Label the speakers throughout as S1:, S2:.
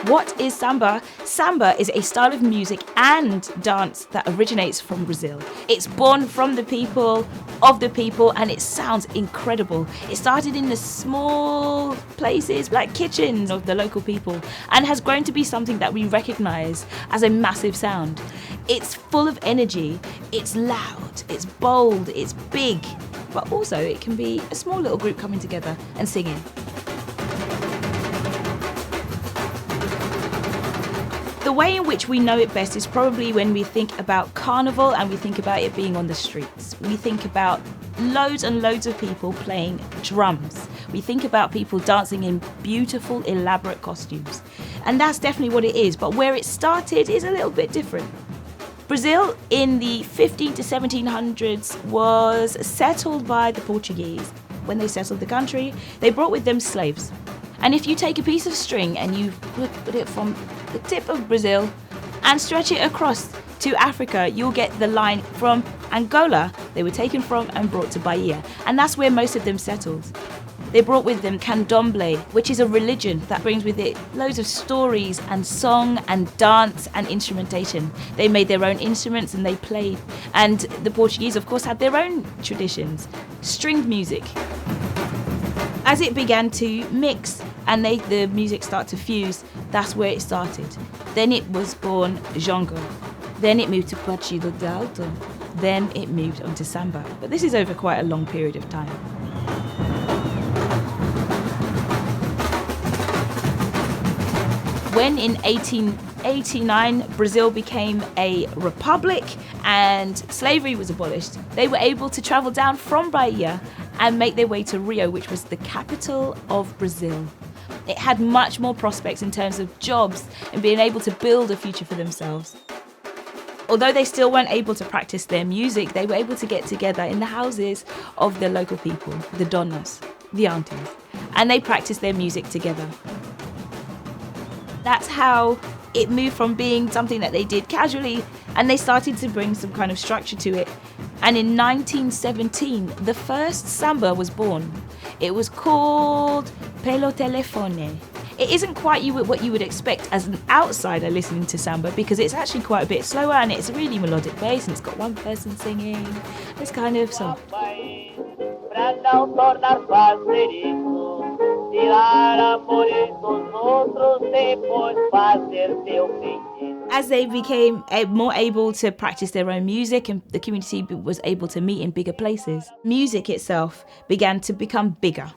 S1: What is samba? Samba is a style of music and dance that originates from Brazil. It's born from the people, of the people, and it sounds incredible. It started in the small places like kitchens of the local people and has grown to be something that we recognize as a massive sound. It's full of energy, it's loud, it's bold, it's big, but also it can be a small little group coming together and singing. The way in which we know it best is probably when we think about Carnival and we think about it being on the streets. We think about loads and loads of people playing drums. We think about people dancing in beautiful, elaborate costumes. And that's definitely what it is, but where it started is a little bit different. Brazil in the 15 to 1700s was settled by the Portuguese. When they settled the country, they brought with them slaves. And if you take a piece of string and you put it from the tip of Brazil and stretch it across to Africa, you'll get the line from Angola they were taken from and brought to Bahia. And that's where most of them settled. They brought with them candomblé, which is a religion that brings with it loads of stories and song and dance and instrumentation. They made their own instruments and they played. And the Portuguese, of course, had their own traditions, stringed music. As it began to mix and the music started to fuse, that's where it started. Then it was born Jongo. Then it moved to Partido de Alto. Then it moved on to Samba. But this is over quite a long period of time. When in 1889 Brazil became a republic and slavery was abolished, they were able to travel down from Bahia and make their way to Rio, which was the capital of Brazil. It had much more prospects in terms of jobs and being able to build a future for themselves. Although they still weren't able to practice their music, they were able to get together in the houses of the local people, the donas, the aunties, and they practiced their music together. That's how it moved from being something that they did casually, and they started to bring some kind of structure to it. And in 1917, the first samba was born. It was called Pelo Telefone. It isn't quite what you would expect as an outsider listening to samba, because it's actually quite a bit slower and it's a really melodic bass and it's got one person singing. It's kind of some. As they became more able to practice their own music and the community was able to meet in bigger places, music itself began to become bigger.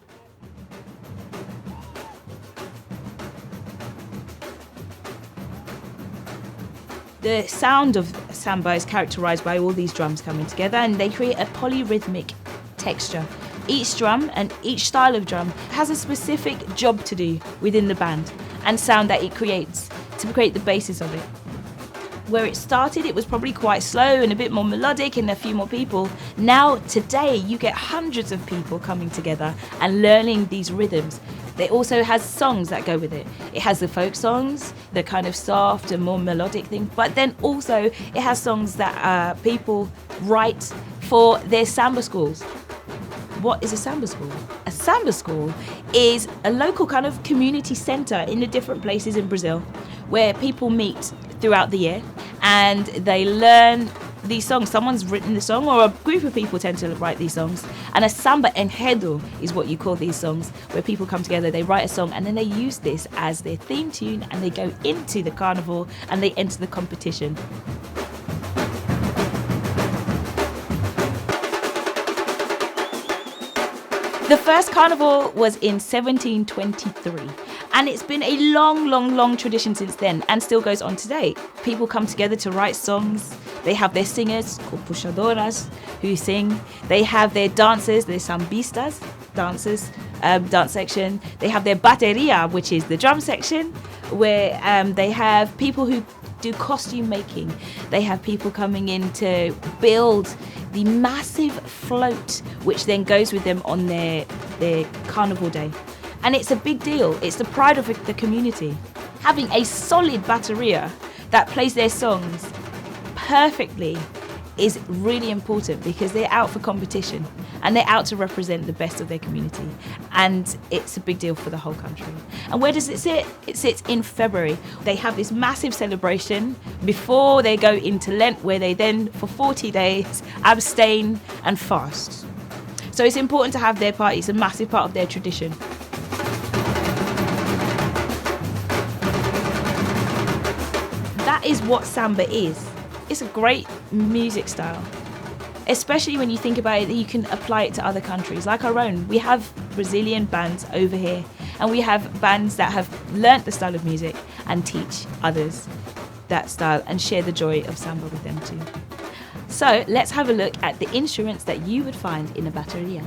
S1: The sound of samba is characterized by all these drums coming together, and they create a polyrhythmic texture. Each drum and each style of drum has a specific job to do within the band and sound that it creates to create the basis of it. Where it started, it was probably quite slow and a bit more melodic and a few more people. Now, today, you get hundreds of people coming together and learning these rhythms. It also has songs that go with it. It has the folk songs, the kind of soft and more melodic thing, but then also it has songs that people write for their samba schools. What is a samba school? A samba school is a local kind of community centre in the different places in Brazil where people meet throughout the year and they learn these songs. Someone's written the song, or a group of people tend to write these songs. And a samba enredo is what you call these songs, where people come together, they write a song, and then they use this as their theme tune, and they go into the carnival and they enter the competition. The first carnival was in 1723, and it's been a long tradition since then and still goes on today. People come together to write songs. They have their singers, called puxadoras, who sing. They have their dancers, their sambistas, dancers, dance section. They have their bateria, which is the drum section, where they have people who do costume making. They have people coming in to build the massive float, which then goes with them on their carnival day. And it's a big deal. It's the pride of the community. Having a solid bateria that plays their songs perfectly is really important because they're out for competition and they're out to represent the best of their community, and it's a big deal for the whole country. And where does it sit? It sits in February. They have this massive celebration before they go into Lent, where they then for 40 days abstain and fast. So it's important to have their party. It's a massive part of their tradition. That is what Samba is. It's a great music style, especially when you think about it, that you can apply it to other countries like our own. We have Brazilian bands over here, and we have bands that have learnt the style of music and teach others that style and share the joy of Samba with them too. So let's have a look at the instruments that you would find in a bateria.